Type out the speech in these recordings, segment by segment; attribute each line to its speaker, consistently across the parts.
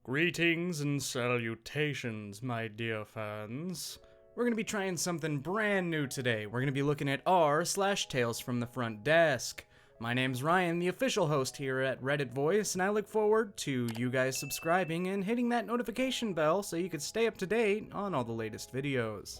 Speaker 1: Greetings and salutations, my dear fans. We're going to be trying something brand new today. We're going to be looking at r/Tales from the Front Desk. My name's Ryan, the official host here at Reddit Voice, and I look forward to you guys subscribing and hitting that notification bell so you can stay up to date on all the latest videos.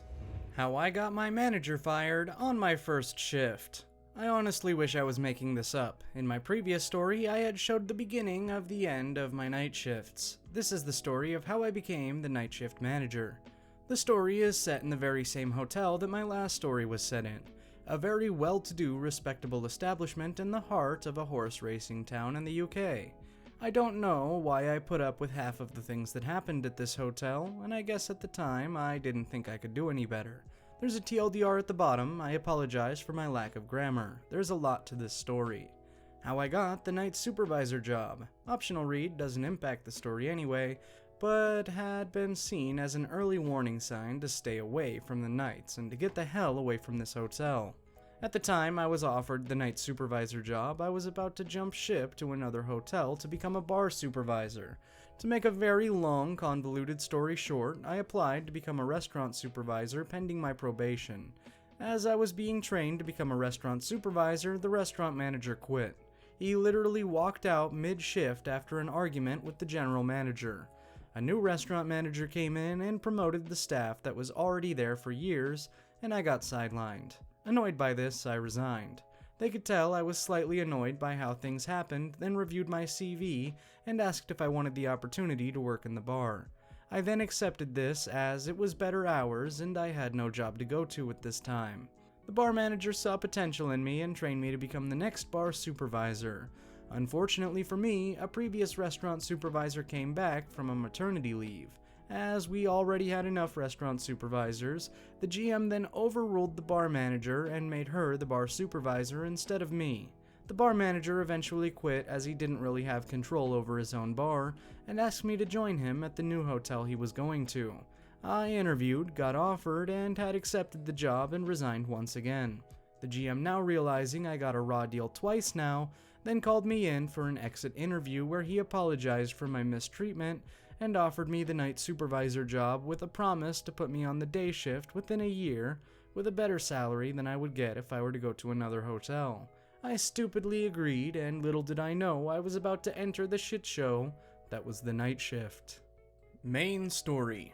Speaker 1: How I got my manager fired on my first shift. I honestly wish I was making this up. In my previous story, I had showed the beginning of the end of my night shifts. This is the story of how I became the night shift manager. The story is set in the very same hotel that my last story was set in. A very well-to-do, respectable establishment in the heart of a horse racing town in the UK. I don't know why I put up with half of the things that happened at this hotel, and I guess at the time I didn't think I could do any better. There's a TLDR at the bottom. I apologize for my lack of grammar. There's a lot to this story. How I got the night supervisor job. Optional read, doesn't impact the story anyway, but had been seen as an early warning sign to stay away from the nights and to get the hell away from this hotel. At the time I was offered the night supervisor job, I was about to jump ship to another hotel to become a bar supervisor. To make a very long, convoluted story short, I applied to become a restaurant supervisor pending my probation. As I was being trained to become a restaurant supervisor, the restaurant manager quit. He literally walked out mid-shift after an argument with the general manager. A new restaurant manager came in and promoted the staff that was already there for years, and I got sidelined. Annoyed by this, I resigned. They could tell I was slightly annoyed by how things happened, then reviewed my CV and asked if I wanted the opportunity to work in the bar. I then accepted this as it was better hours and I had no job to go to at this time. The bar manager saw potential in me and trained me to become the next bar supervisor. Unfortunately for me, a previous restaurant supervisor came back from a maternity leave. As we already had enough restaurant supervisors, the GM then overruled the bar manager and made her the bar supervisor instead of me. The bar manager eventually quit as he didn't really have control over his own bar and asked me to join him at the new hotel he was going to. I interviewed, got offered, and had accepted the job and resigned once again. The GM, now realizing I got a raw deal twice now, then called me in for an exit interview where he apologized for my mistreatment and offered me the night supervisor job with a promise to put me on the day shift within a year with a better salary than I would get if I were to go to another hotel. I stupidly agreed, and little did I know I was about to enter the shit show that was the night shift. Main story.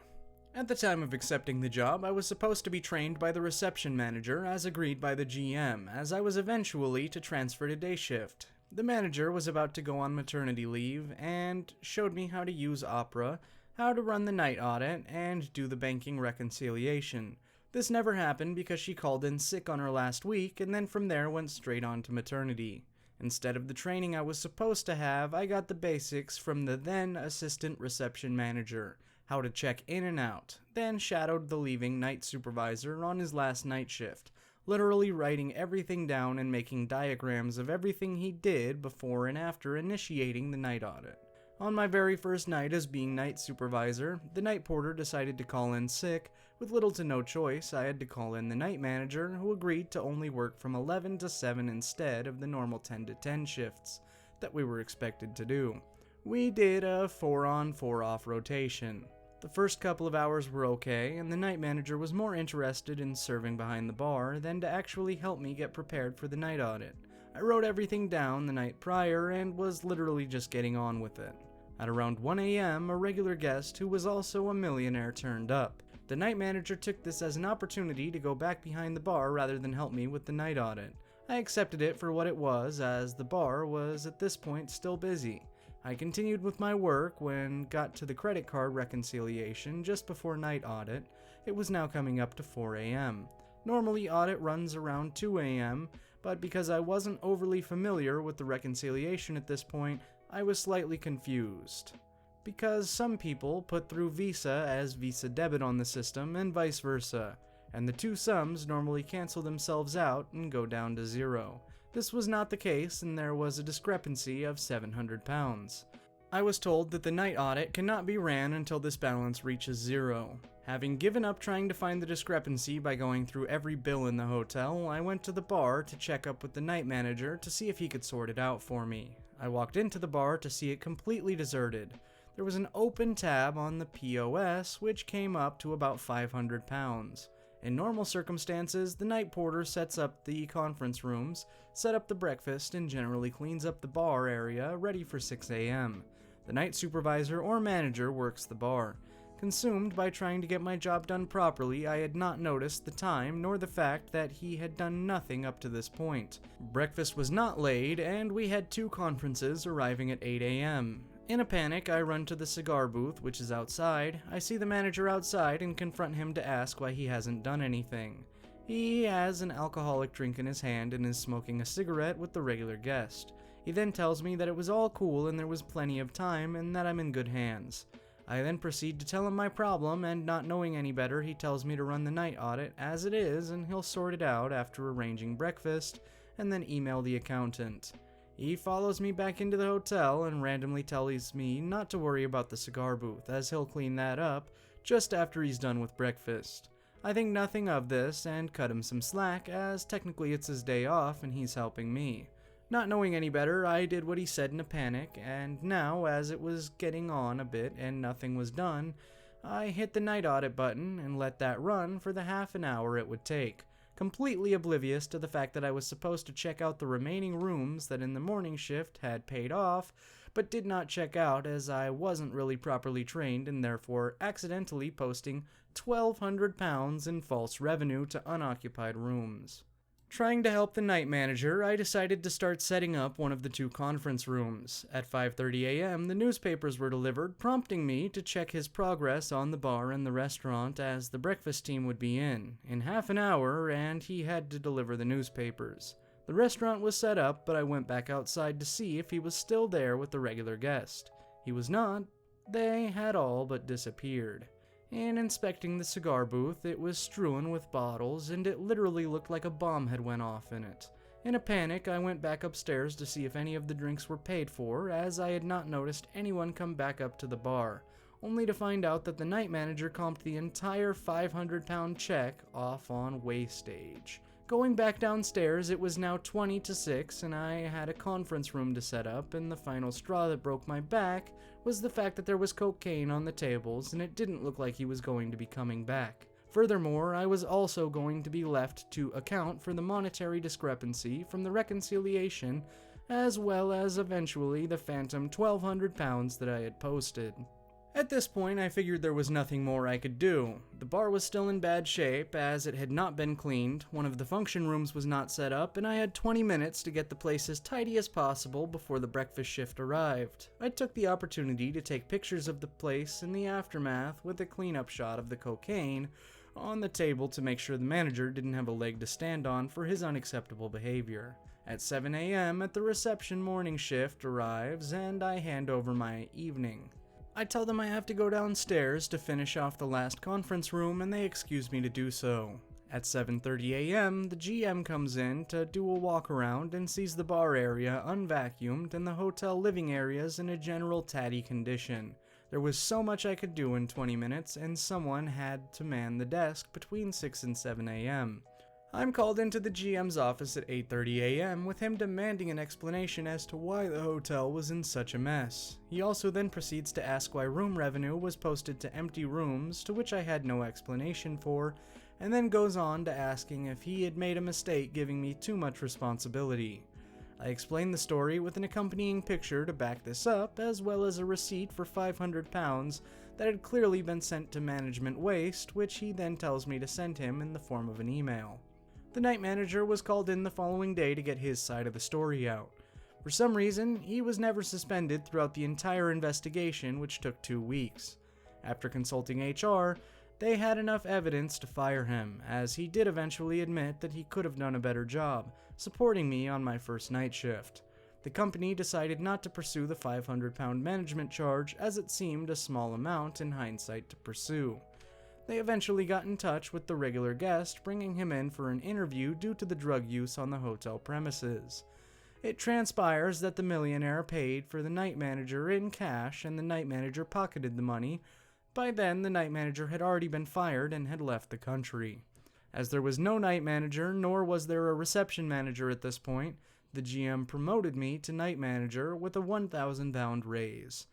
Speaker 1: At the time of accepting the job, I was supposed to be trained by the reception manager as agreed by the GM, as I was eventually to transfer to day shift. The manager was about to go on maternity leave and showed me how to use Opera, how to run the night audit, and do the banking reconciliation. This never happened because she called in sick on her last week and then from there went straight on to maternity. Instead of the training I was supposed to have, I got the basics from the then assistant reception manager. How to check in and out, then shadowed the leaving night supervisor on his last night shift, literally writing everything down and making diagrams of everything he did before and after initiating the night audit. On my very first night as being night supervisor, the night porter decided to call in sick. With little to no choice, I had to call in the night manager, who agreed to only work from 11 to 7 instead of the normal 10 to 10 shifts that we were expected to do. We did a 4-on 4-off rotation. The first couple of hours were okay, and the night manager was more interested in serving behind the bar than to actually help me get prepared for the night audit. I wrote everything down the night prior and was literally just getting on with it. At around 1 a.m., a regular guest who was also a millionaire turned up. The night manager took this as an opportunity to go back behind the bar rather than help me with the night audit. I accepted it for what it was, as the bar was at this point still busy. I continued with my work when got to the credit card reconciliation just before night audit. It was now coming up to 4 a.m. Normally audit runs around 2 a.m., but because I wasn't overly familiar with the reconciliation at this point, I was slightly confused. Because some people put through Visa as Visa debit on the system and vice versa, and the two sums normally cancel themselves out and go down to zero. This was not the case, and there was a discrepancy of £700. I was told that the night audit cannot be ran until this balance reaches zero. Having given up trying to find the discrepancy by going through every bill in the hotel, I went to the bar to check up with the night manager to see if he could sort it out for me. I walked into the bar to see it completely deserted. There was an open tab on the POS, which came up to about 500 pounds. In normal circumstances, the night porter sets up the conference rooms, set up the breakfast, and generally cleans up the bar area ready for 6 a.m. The night supervisor or manager works the bar. Consumed by trying to get my job done properly, I had not noticed the time nor the fact that he had done nothing up to this point. Breakfast was not laid, and we had 2 conferences arriving at 8 a.m. In a panic, I run to the cigar booth, which is outside. I see the manager outside and confront him to ask why he hasn't done anything. He has an alcoholic drink in his hand and is smoking a cigarette with the regular guest. He then tells me that it was all cool and there was plenty of time and that I'm in good hands. I then proceed to tell him my problem, and not knowing any better, he tells me to run the night audit as it is, and he'll sort it out after arranging breakfast, and then email the accountant. He follows me back into the hotel and randomly tells me not to worry about the cigar booth, as he'll clean that up just after he's done with breakfast. I think nothing of this and cut him some slack, as technically it's his day off and he's helping me. Not knowing any better, I did what he said in a panic, and now, as it was getting on a bit and nothing was done, I hit the night audit button and let that run for the half an hour it would take, completely oblivious to the fact that I was supposed to check out the remaining rooms that in the morning shift had paid off, but did not check out as I wasn't really properly trained and therefore accidentally posting 1,200 pounds in false revenue to unoccupied rooms. Trying to help the night manager, I decided to start setting up one of the 2 conference rooms. At 5:30 a.m., the newspapers were delivered, prompting me to check his progress on the bar and the restaurant as the breakfast team would be in half an hour, and he had to deliver the newspapers. The restaurant was set up, but I went back outside to see if he was still there with the regular guest. He was not. They had all but disappeared. In inspecting the cigar booth, it was strewn with bottles, and it literally looked like a bomb had went off in it. In a panic, I went back upstairs to see if any of the drinks were paid for, as I had not noticed anyone come back up to the bar, only to find out that the night manager comped the entire 500-pound check off on wastage. Going back downstairs, it was now 20 to 6, and I had a conference room to set up, and the final straw that broke my back was the fact that there was cocaine on the tables, and it didn't look like he was going to be coming back. Furthermore, I was also going to be left to account for the monetary discrepancy from the reconciliation, as well as eventually the phantom 1,200 pounds that I had posted. At this point, I figured there was nothing more I could do. The bar was still in bad shape, as it had not been cleaned, one of the function rooms was not set up, and I had 20 minutes to get the place as tidy as possible before the breakfast shift arrived. I took the opportunity to take pictures of the place in the aftermath with a cleanup shot of the cocaine on the table to make sure the manager didn't have a leg to stand on for his unacceptable behavior. At 7 a.m. at the reception morning shift arrives, and I hand over my evening. I tell them I have to go downstairs to finish off the last conference room, and they excuse me to do so. At 7:30 a.m., the GM comes in to do a walk around and sees the bar area unvacuumed and the hotel living areas in a general tatty condition. There was so much I could do in 20 minutes, and someone had to man the desk between 6 and 7 a.m. I'm called into the GM's office at 8:30 a.m. with him demanding an explanation as to why the hotel was in such a mess. He also then proceeds to ask why room revenue was posted to empty rooms, to which I had no explanation for, and then goes on to asking if he had made a mistake giving me too much responsibility. I explained the story with an accompanying picture to back this up, as well as a receipt for 500 pounds that had clearly been sent to management waste, which he then tells me to send him in the form of an email. The night manager was called in the following day to get his side of the story out. For some reason, he was never suspended throughout the entire investigation, which took 2 weeks. After consulting HR, they had enough evidence to fire him, as he did eventually admit that he could have done a better job, supporting me on my first night shift. The company decided not to pursue the 500-pound management charge, as it seemed a small amount in hindsight to pursue. They eventually got in touch with the regular guest, bringing him in for an interview due to the drug use on the hotel premises. It transpires that the Millionaire paid for the night manager in cash, and the night manager pocketed the money. By then, the night manager had already been fired and had left the country. As there was no night manager, nor was there a reception manager at this point, the GM promoted me to night manager with a 1,000-pound raise.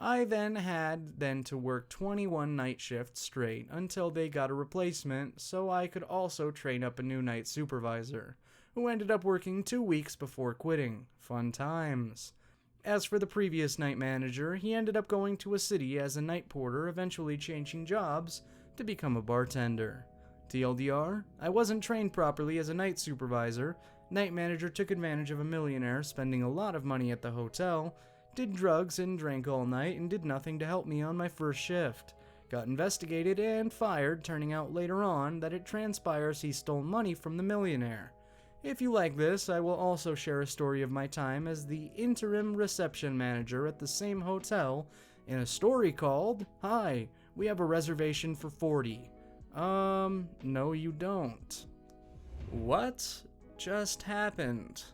Speaker 1: I then had to work 21 night shifts straight until they got a replacement so I could also train up a new night supervisor, who ended up working 2 weeks before quitting. Fun times. As for the previous night manager, he ended up going to a city as a night porter, eventually changing jobs to become a bartender. TLDR, I wasn't trained properly as a night supervisor. Night manager took advantage of a millionaire, spending a lot of money at the hotel, did drugs and drank all night, and did nothing to help me on my first shift. Got investigated and fired, turning out later on that it transpires he stole money from the millionaire. If you like this, I will also share a story of my time as the interim reception manager at the same hotel in a story called, "Hi, we have a reservation for 40. No you don't." What just happened?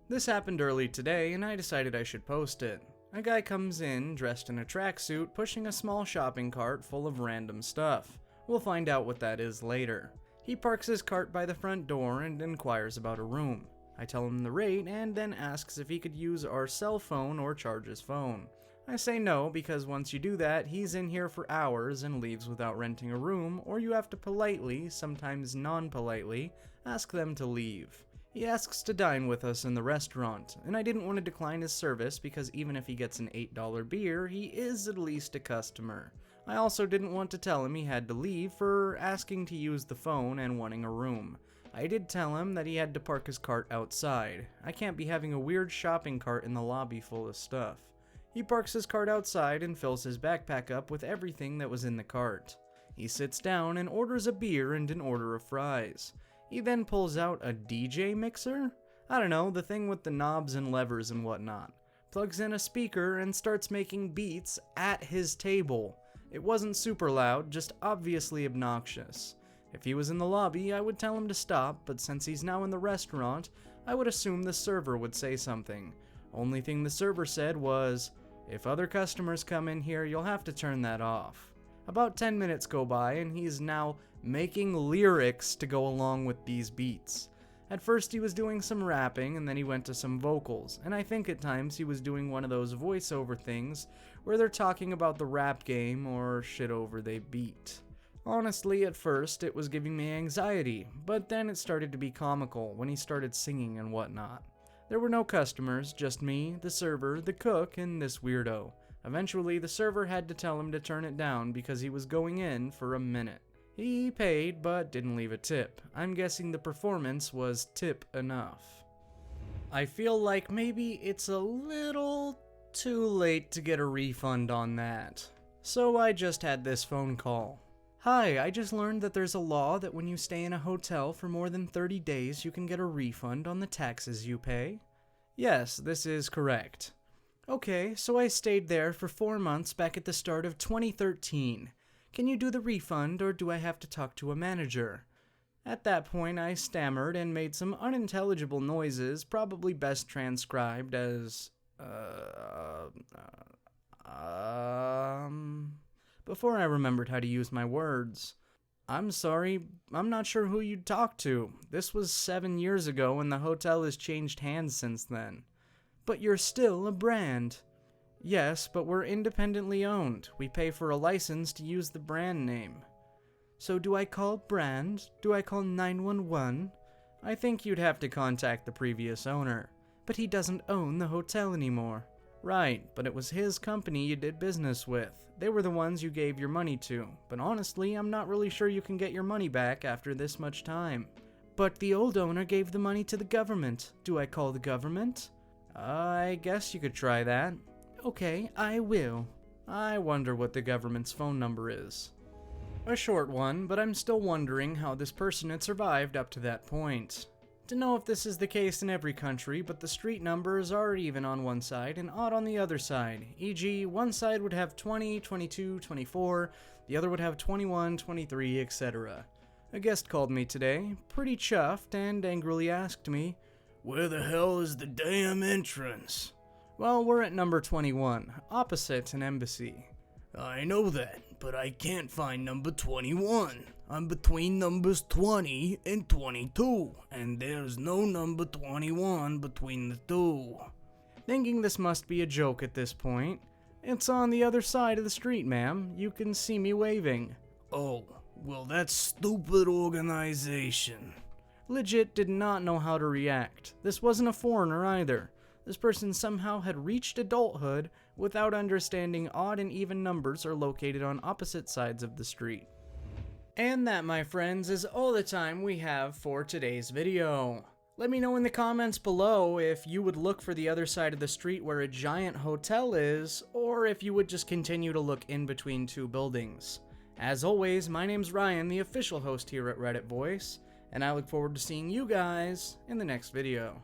Speaker 1: This happened early today and I decided I should post it. A guy comes in dressed in a tracksuit pushing a small shopping cart full of random stuff. We'll find out what that is later. He parks his cart by the front door and inquires about a room. I tell him the rate and then asks if he could use our cell phone or charge his phone. I say no because once you do that, he's in here for hours and leaves without renting a room, or you have to politely, sometimes non-politely, ask them to leave. He asks to dine with us in the restaurant, and I didn't want to decline his service because even if he gets an $8 beer, he is at least a customer. I also didn't want to tell him he had to leave for asking to use the phone and wanting a room. I did tell him that he had to park his cart outside. I can't be having a weird shopping cart in the lobby full of stuff. He parks his cart outside and fills his backpack up with everything that was in the cart. He sits down and orders a beer and an order of fries. He then pulls out a DJ mixer? I don't know, the thing with the knobs and levers and whatnot. Plugs in a speaker and starts making beats at his table. It wasn't super loud, just obviously obnoxious. If he was in the lobby, I would tell him to stop, but since he's now in the restaurant, I would assume the server would say something. Only thing the server said was, "If other customers come in here, you'll have to turn that off." About 10 minutes go by and he's now making lyrics to go along with these beats. At first he was doing some rapping and then he went to some vocals, and I think at times he was doing one of those voiceover things where they're talking about the rap game or shit over they beat. Honestly, at first it was giving me anxiety, but then it started to be comical when he started singing and whatnot. There were no customers, just me, the server, the cook, and this weirdo. Eventually the server had to tell him to turn it down because he was going in for a minute. He paid, but didn't leave a tip. I'm guessing the performance was tip enough. I feel like maybe it's a little too late to get a refund on that. So I just had this phone call. "Hi, I just learned that there's a law that when you stay in a hotel for more than 30 days, you can get a refund on the taxes you pay." "Yes, this is correct." "Okay, so I stayed there for 4 months back at the start of 2013. Can you do the refund, or do I have to talk to a manager?" At that point, I stammered and made some unintelligible noises, probably best transcribed as, before I remembered how to use my words. "I'm sorry, I'm not sure who you'd talk to. This was 7 years ago, and the hotel has changed hands since then." "But you're still a brand." "Yes, but we're independently owned. We pay for a license to use the brand name." "So do I call brand? Do I call 911? "I think you'd have to contact the previous owner." "But he doesn't own the hotel anymore." "Right, but it was his company you did business with. They were the ones you gave your money to. But honestly, I'm not really sure you can get your money back after this much time." "But the old owner gave the money to the government. Do I call the government?" "I guess you could try that." "Okay, I will." I wonder what the government's phone number is. A short one, but I'm still wondering how this person had survived up to that point. To know if this is the case in every country, but the street numbers are even on one side and odd on the other side. E.g., one side would have 20, 22, 24, the other would have 21, 23, etc. A guest called me today, pretty chuffed, and angrily asked me, "Where the hell is the damn entrance?" Well, we're at number 21, opposite an embassy.
Speaker 2: "I know that, but I can't find number 21. I'm between numbers 20 and 22, and there's no number 21 between the two."
Speaker 1: Thinking this must be a joke at this point, It's on the other side of the street, ma'am. You can see me waving.
Speaker 2: Oh, well, that's stupid organization.
Speaker 1: Legit did not know how to react. This wasn't a foreigner either. This person somehow had reached adulthood without understanding odd and even numbers are located on opposite sides of the street. And that, my friends, is all the time we have for today's video. Let me know in the comments below if you would look for the other side of the street where a giant hotel is, or if you would just continue to look in between two buildings. As always, my name's Ryan, the official host here at Reddit Voice, and I look forward to seeing you guys in the next video.